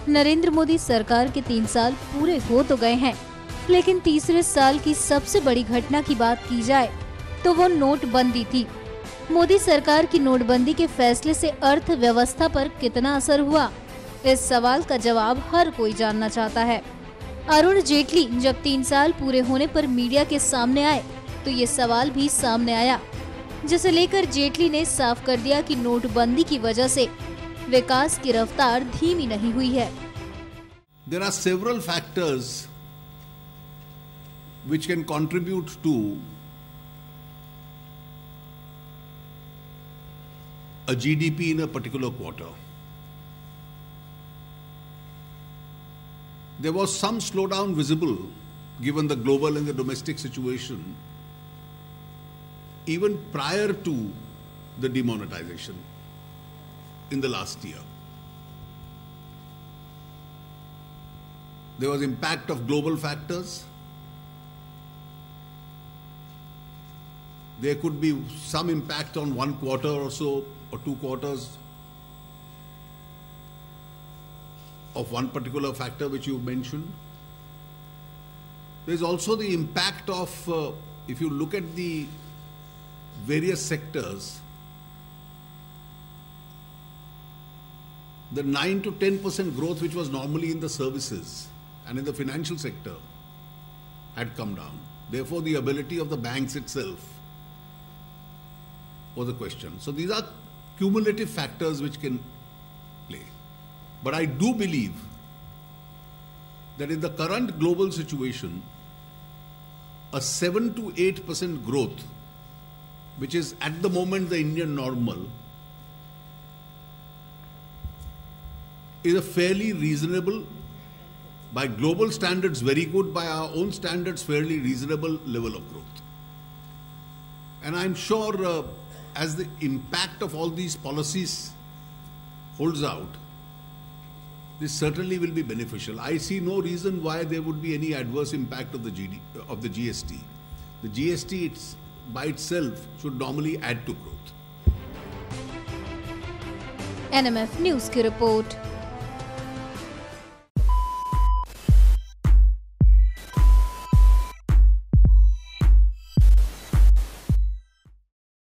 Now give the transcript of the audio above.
नरेंद्र मोदी सरकार के 3 साल पूरे हो तो गए हैं, लेकिन तीसरे साल की सबसे बड़ी घटना की बात की जाए तो वो नोटबंदी थी। मोदी सरकार की नोटबंदी के फैसले से अर्थव्यवस्था पर कितना असर हुआ, इस सवाल का जवाब हर कोई जानना चाहता है। अरुण जेटली जब 3 साल पूरे होने पर मीडिया के सामने आए तो ये सवाल भी सामने आया, जिसे लेकर जेटली ने साफ कर दिया कि नोटबंदी की वजह से विकास की रफ्तार धीमी नहीं हुई है। There are several factors which can contribute to a GDP in a particular quarter. There was some slowdown visible given the global and the domestic situation even prior to the demonetization in the last year. There was impact of global factors. There could be some impact on 1 quarter or so, or 2 quarters of one particular factor which you mentioned. There is also the impact of, if you look at the various sectors, the 9 to 10% growth which was normally in the services and in the financial sector had come down. Therefore, the ability of the banks itself was a question. So these are cumulative factors which can play. But I do believe that in the current global situation, a 7 to 8% growth, which is at the moment the Indian normal, is a fairly reasonable, by global standards very good, by our own standards fairly reasonable level of growth. And I'm sure as the impact of all these policies holds out, this certainly will be beneficial. I see no reason why there would be any adverse impact of the GST. The GST by itself should normally add to growth. NMF News की report.